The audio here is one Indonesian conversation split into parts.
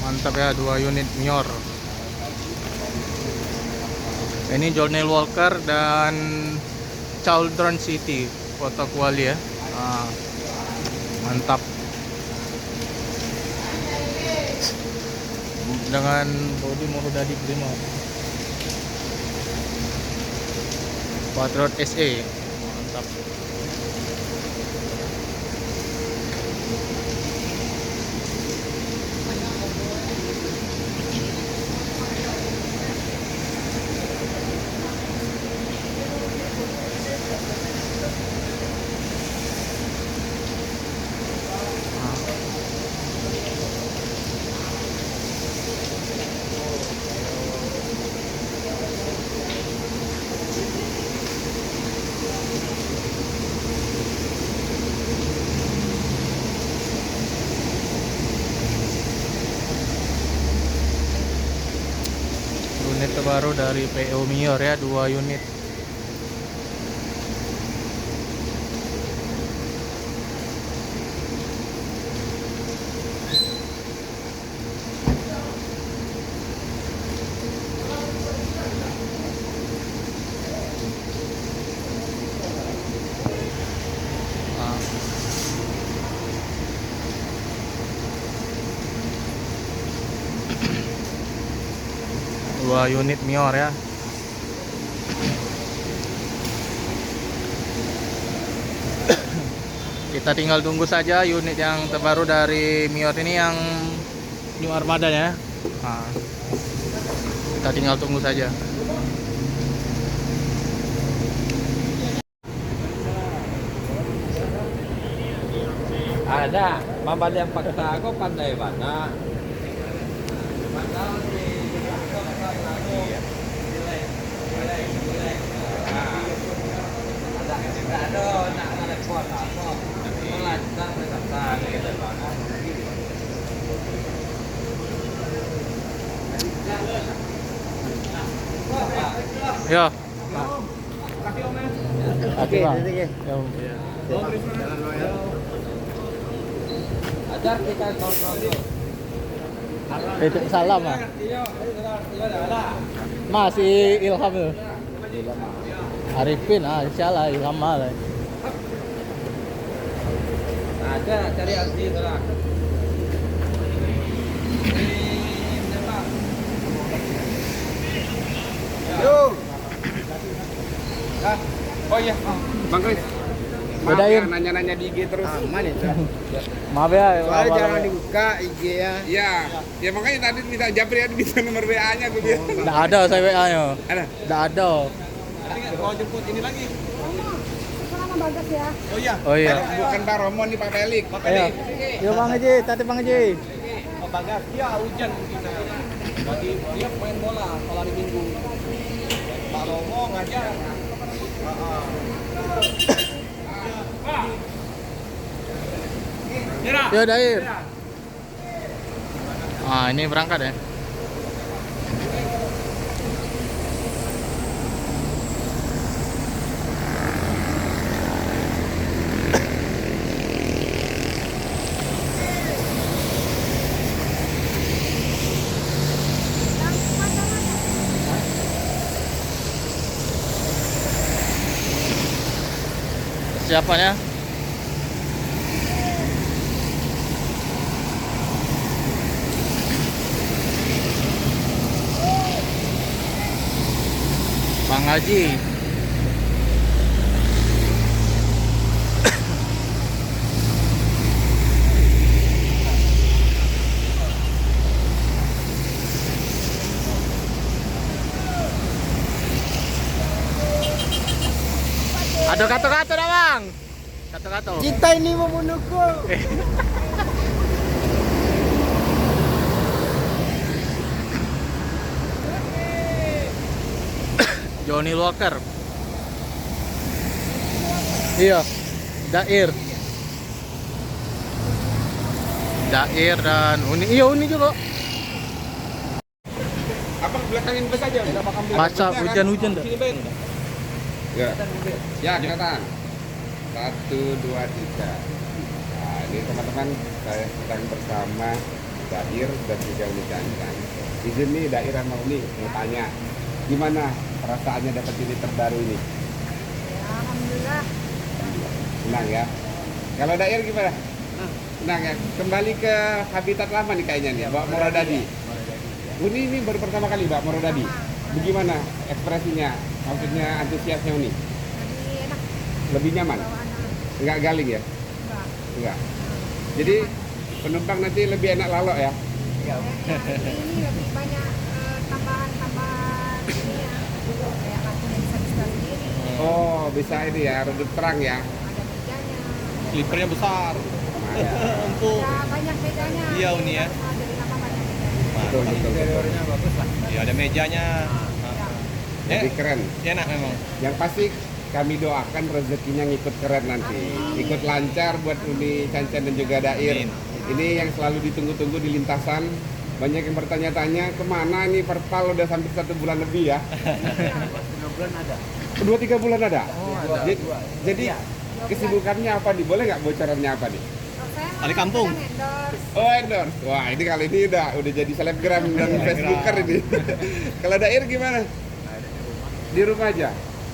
Mantap ya, 2 unit Mior. Ini Johnny Walker dan Children City Kota Kuali ya. Mantap. Dengan bodi Morodadi Prima Patriot SE. Mantap. Unit terbaru dari PO Mior ya, 2 unit. Dua unit Mior ya. Kita tinggal tunggu saja unit yang terbaru dari Mior ini, yang New Armada ya. Kita tinggal tunggu saja. Ada, mama yang paksa aku pandai mana? Ya. Oke, ada kita kontrol. Itu salam ah. Masih Ilham tuh. Arifin insyaallah Ilham malah. Ada cari asli salah. Yo. Oh iya, Bang Kris. Bedain. Nanya-nanya di IG terus. Aman itu. Maaf ya. Soalnya jangan dibuka IG ya. Iya, ya makanya tadi minta Japri ada minta nomor WA-nya gue bilang. Nggak ada saya WA-nya. Ada. Nggak ada. Tadi mau jemput ini lagi. Sama Bagas ya. Oh iya. Oh iya. Bukan Pak Romo nih Pak Pelik. Pak Ayo. Pelik. Yo Bang Haji, tadi Bang Haji. Oh Bagas, dia hujan mungkin. Jadi dia main bola kalau hari Minggu. Pak Romo ngajar. Yo Dair. Ini berangkat ya. Persiapannya. Bang Haji. Ada kata-kata dah Bang. Kata-kata. Cinta ini membunuhku. Johnny Walker. Iya. Dair. Dair dan Uni. Iya Uni juga. Abang belakangin bus aja. Basah hujan-hujan dah. Sini Ben. Ya. Ya, kelihatan. 1 2 3. Nah, ini teman-teman saya sedang bersama Dair dan juga Uni Cancan. Izin nih Dair sama Uni mau tanya, gimana perasaannya dapat unit terbaru ini? Ya, alhamdulillah. Senang ya. Kalau Dair gimana? Senang ya. Kembali ke habitat lama nih kayaknya nih, Mbak Moradadi. Uni ini baru pertama kali Mbak Moradadi. Bagaimana ekspresinya? Maksudnya antusiasnya Uni? Jadi enak Lebih nyaman? bawaannya. Enggak galing ya? Enggak. Enggak. Jadi penumpang nanti lebih enak lalok ya? Ini lebih banyak tambahan-tambahan ini ya. Kayak kartunya bisa disetel sendiri. Oh, bisa ini ya, redup terang ya. Ada mejanya. Slipernya besar. Iya. Empuk. Ya, banyak bedanya. Iya, Uni ya. Dari lama banyak bedanya. Betul, betul, betul. bagus lah. Ya ada mejanya. Lebih keren. Enak memang. Yang pasti kami doakan rezekinya ngikut keren nanti. Ikut lancar buat Uni Cancan dan juga Dair. Amin. Ini yang selalu ditunggu-tunggu di lintasan. Banyak yang bertanya-tanya kemana nih Perpal udah sampai 1 bulan lebih ya? 2 bulan ada. 2-3 bulan ada? Oh, ada. Jadi kesibukannya apa nih? Boleh nggak bocorannya apa nih? Kalau saya Kali kampung. kadang endorse. Oh endorse. Wah ini kali ini udah jadi selebgram dan Facebooker ini. Kalau Dair gimana? Di rumah aja.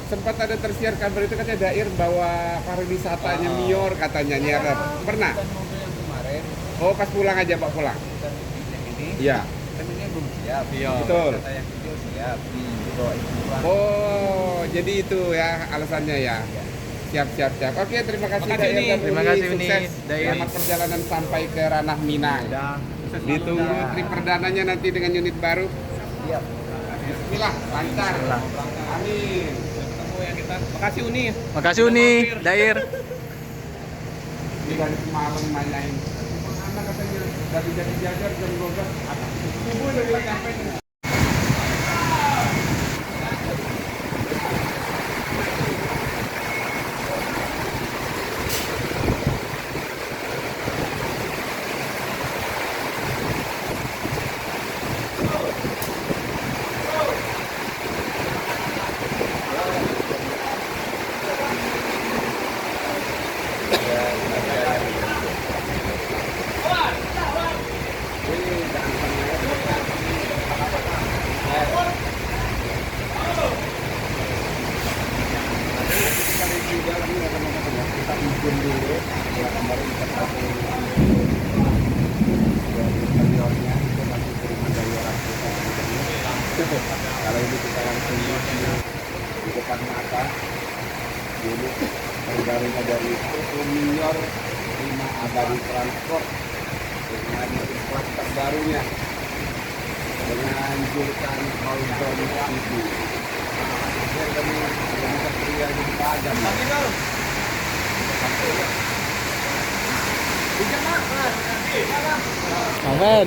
Sempat ada tersiar kabar itu katanya Dair bawa pariwisatanya Mior katanya nyeret. Pernah? Mobil yang kemarin, Oh pas pulang aja Pak pulang. dan yang ini, Iya. kan ini belum siap. Iya. Betul. Kata yang video siap. Dibawain pulang. Oh jadi itu ya alasannya ya. Siap siap siap. Oke terima kasih Makasih, Dair Uni. dan Terima Uni. kasih, Uni. Sukses. Dair. Selamat perjalanan sampai ke ranah Minang. Udah. Ditunggu trip perdananya nanti dengan unit baru. Siap. Bismillah lancar. Amin. Ketemu ya kita. Makasih Uni. Makasih Uni, Dair. Ini dari semalam nanyain mana katanya dari jadi jajar jam 12 ibu udah bilang ngapain. Kita izin dulu ya kemarin kita pakai interiornya itu masih terima dari orang kita. Kalau ini kita langsung di depan mata dulu baru-barunya dari Mior 5 Abadi Transport dengan plat terbarunya dengan julukan Horizon City. Nah, kami bisa pria di pajak. Makan.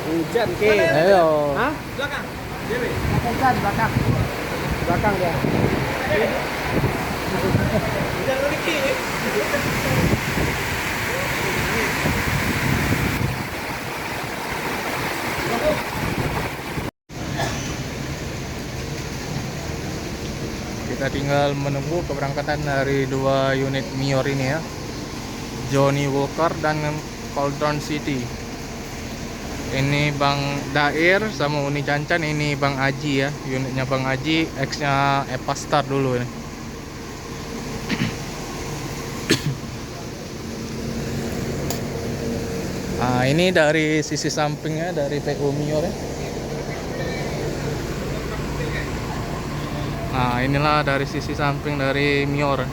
Hujan ke. Ayo. Hah? Belakang. Hujan belakang. Belakang dia. Jangan Riki. Kita tinggal menunggu keberangkatan dari 2 unit Mior ini ya. Johnny Walker dan Cauldron City. Ini Bang Dair sama Uni Cancan, ini Bang Aji ya. Unitnya Bang Aji, X-nya Epastar dulu ini. Nah, ini dari sisi sampingnya dari PU Mior ya. Nah, inilah dari sisi samping dari Mior.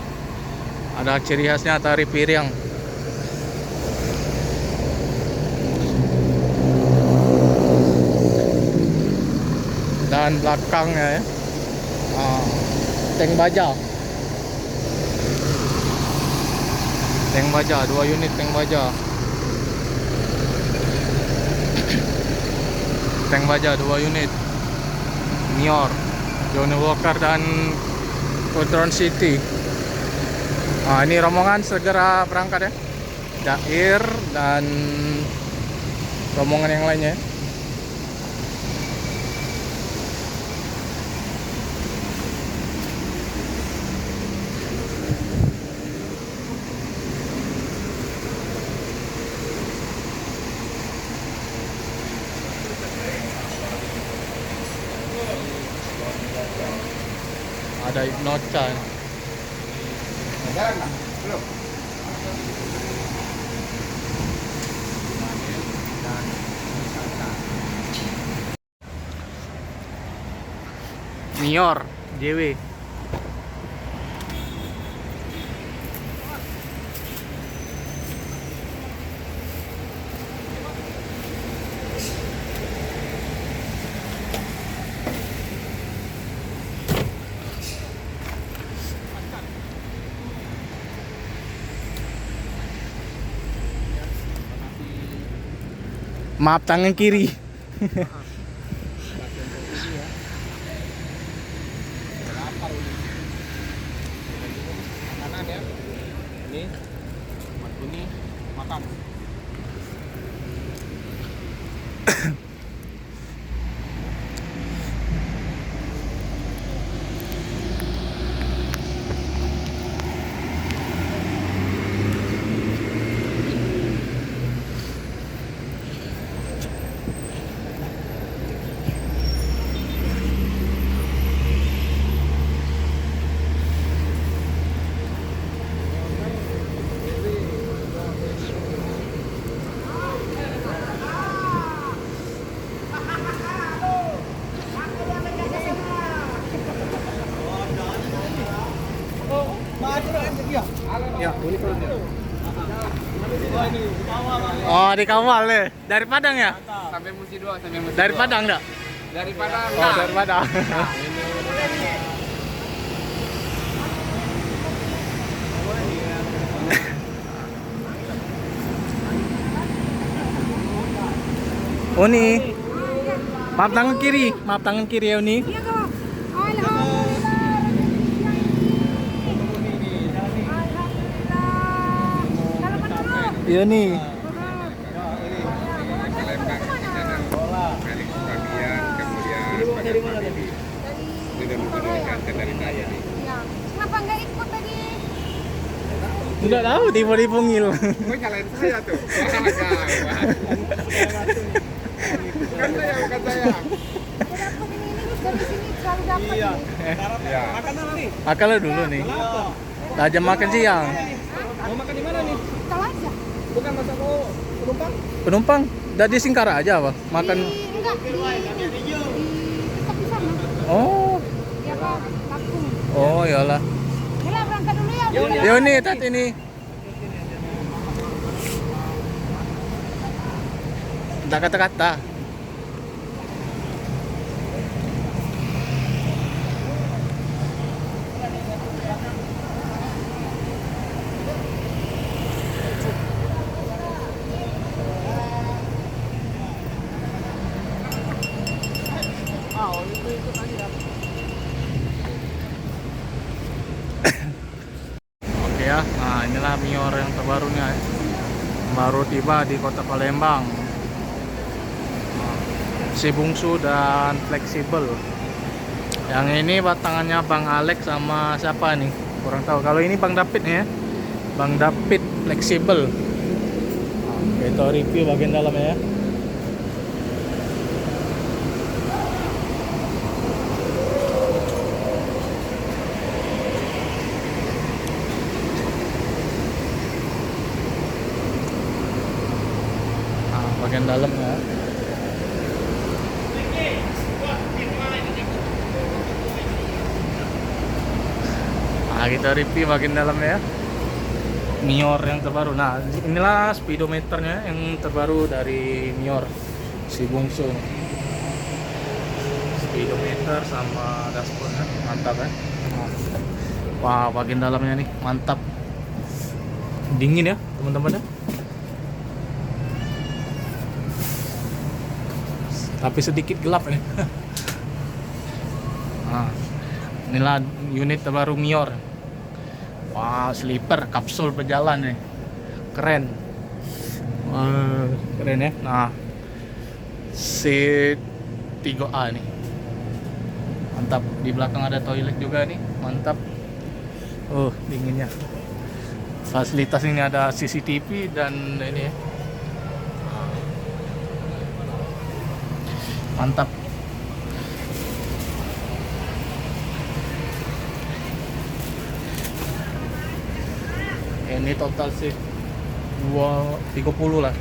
Ada ciri khasnya tari piring. Dan belakangnya ya. Tank baja. Tank baja, 2 unit tank baja. Tank baja 2 unit. Mior, Johnny Walker dan Cauldron City. Nah, ini rombongan segera berangkat ya. Dair dan rombongan yang lainnya. Ada Hipnoca. Jalan, Bang. Belum. Mior, JW. Maaf tangan kiri. Kanan ya. Ini ini makan. Ya, ini kalau dia. Oh, dikawal deh. Dari Padang ya? Sampai Musi 2, sampai Musi Dari 2. Padang enggak? Daripada Oh, dari Padang. Oh nih. Maaf tangan kiri ya Uni. Iya kok. Alhamdulillah. Alhamdulillah. Kalau menurut. Iya nih. Kali Fabian, kemudian Ini bawa dari mana tadi? ini dan diantar dari saya nih. Ya. Kenapa nggak ikut tadi? Enggak tahu tiba-tiba ngil. Kok nyalain saya tuh? Kan saya bukan saya. Aku dapat ini dari sini selalu dapat. Iya. Ini. Ya. Makanan nih. Akalnya dulu nih. Kenapa? Lah jam makan siang. Mau makan di mana nih? Tahu aja. Bukan masak mau penumpang? Penumpang dari Singkara aja apa? Makan. Enggak di tetap di sana. Oh. Ya Pak, Lampung. Oh, iyalah. Yalah berangkat dulu ya. Yo nih tadi nih. Tak kata-kata. Oke ya, nah inilah Mior yang terbarunya ya. Baru tiba di kota Palembang. Si bungsu dan fleksibel. Yang ini batangannya Bang Alex sama siapa nih? Kurang tahu. Kalau ini Bang David nih ya. Bang David fleksibel. Nah, kita review bagian dalamnya ya. Nah, bagian dalamnya. Nah, kita review bagian dalamnya ya. Mior yang terbaru. Nah, inilah speedometernya yang terbaru dari Mior si bungsu. Speedometer sama dashboardnya mantap ya. Wah, bagian dalamnya nih mantap. Dingin ya, teman-teman ya. Tapi sedikit gelap nih. Nah, inilah unit terbaru Mior. Wah, sleeper kapsul berjalan nih. Keren. Wah, keren ya. Nah, C3A nih. Mantap. Di belakang ada toilet juga nih. Mantap. Oh, dinginnya. Fasilitas ini ada CCTV dan ini ya. Mantap. Ini total sih 30 lah,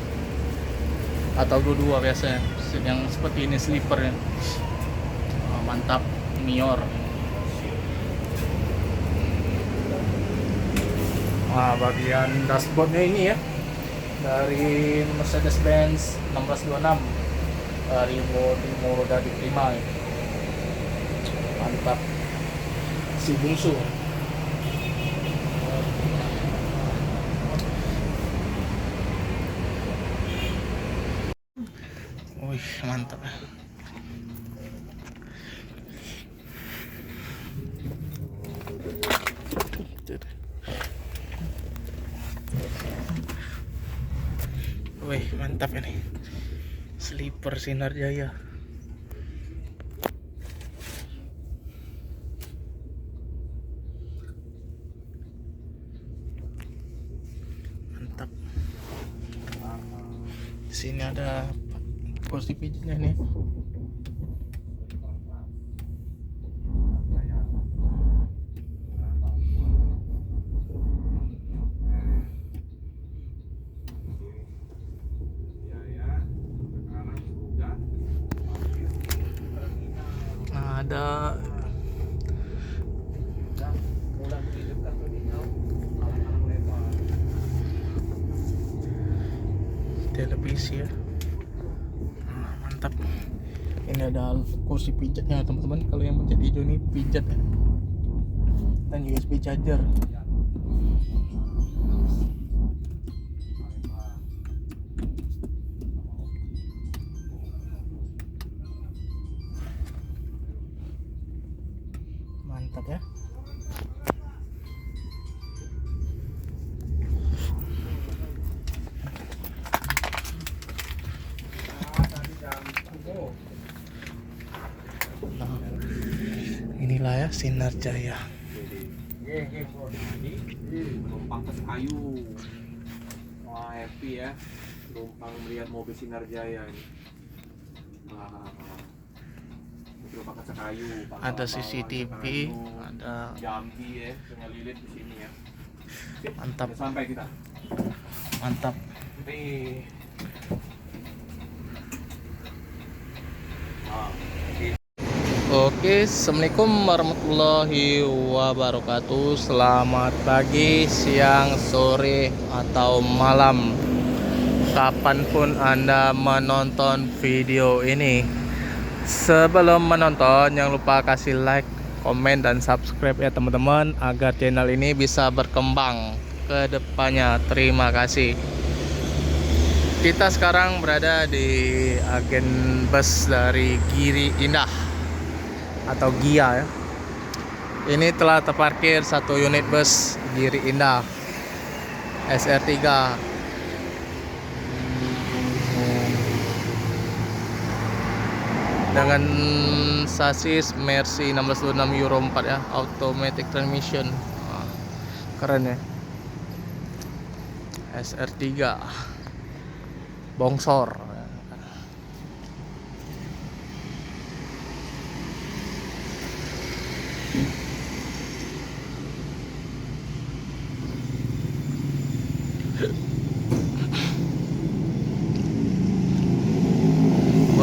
atau 22 biasanya. Yang seperti ini sleeper ya. Mantap, Mior. Nah, bagian dashboardnya ini ya, dari Mercedes-Benz 1626 Revo roda diterima ya. Mantap, si bungsu. Wih, mantap ya. Wih, mantap ini. Sleeper Sinar Jaya. Mantap. Di sini ada kursi pijitnya nih. Nah, ada televisi ya. Nah, mantap. Ini ada kursi pijatnya teman-teman. Kalau yang pencet hijau ini pijat ya. Dan USB charger. Mantap ya. Nah, inilah ya Sinar Jaya. Penumpang ke kayu. Wah, happy ya. Penumpang melihat mobil Sinar Jaya ini. Wah. Penumpang ke kayu. Ada CCTV, ada Jambi ya, dengan lilit di sini ya. mantap, Udah sampai kita. mantap. Nih. Oke, assalamualaikum warahmatullahi wabarakatuh. Selamat pagi, siang, sore, atau malam, kapanpun Anda menonton video ini. Sebelum menonton, jangan lupa kasih like, komen, dan subscribe ya teman-teman, agar channel ini bisa berkembang ke depannya. Terima kasih. Kita sekarang berada di agen bus dari Giri Indah atau GIA ya. Ini telah terparkir satu unit bus Giri Indah SR3 dengan sasis Mercy 1626 Euro 4 ya, automatic transmission. Keren ya, SR3 bongsor.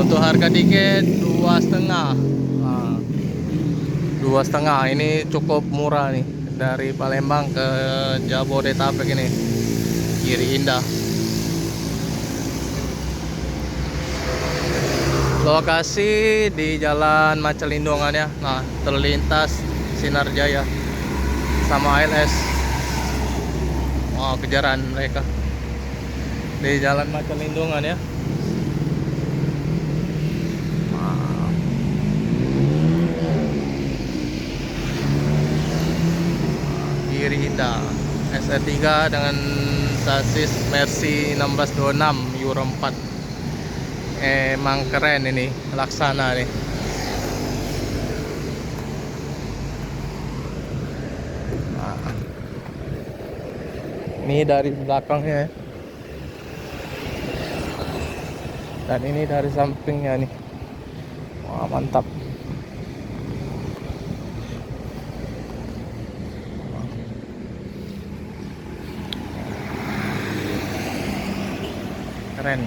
Untuk harga tiket 2,5. Nah, 2,5 ini cukup murah nih, dari Palembang ke Jabodetabek ini, Giri Indah. Lokasi di Jalan Macalindongan ya. Nah, terlintas Sinar Jaya sama ALS. Wow, kejaran mereka di Jalan Macalindongan ya. Giri Indah SR3 dengan sasis Mercy 1626 Euro 4. Emang keren ini, laksana nih. Nah, ini dari belakangnya ya. Dan ini dari sampingnya nih. Wah, mantap. Keren.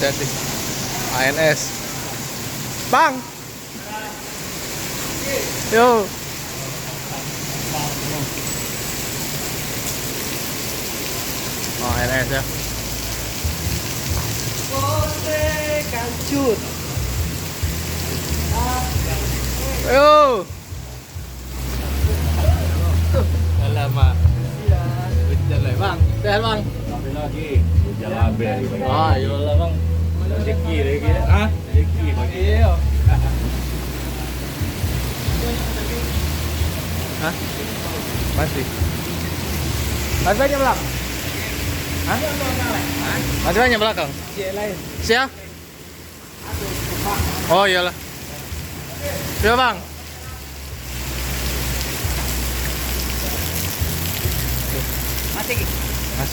Hati-hati. ANS. Bang. Yo. Oh, ANS ya. Kancut. Yo. Alamak. Hujan lah, Bang. Sehat, Bang. Lagi. Hujan labe. Ah, iyalah, Bang. Rezeki lagi. Hah? Rezeki bagi. Iya. Hah? Masih. Masih banyak belakang? Hah? Masih banyak belakang? lain. Siap? Oh iyalah. Iya bang. Masih. Mas.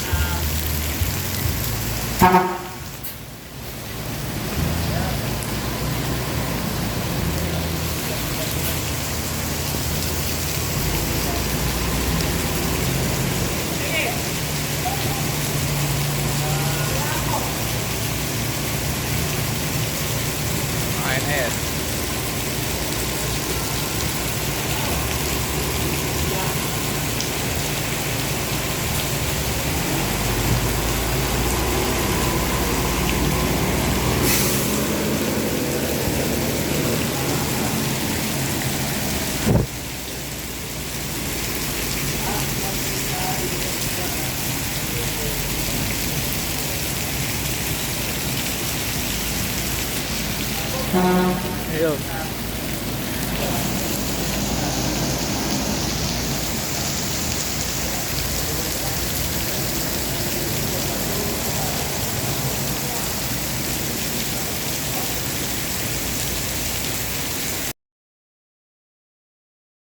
ANS. Ayo.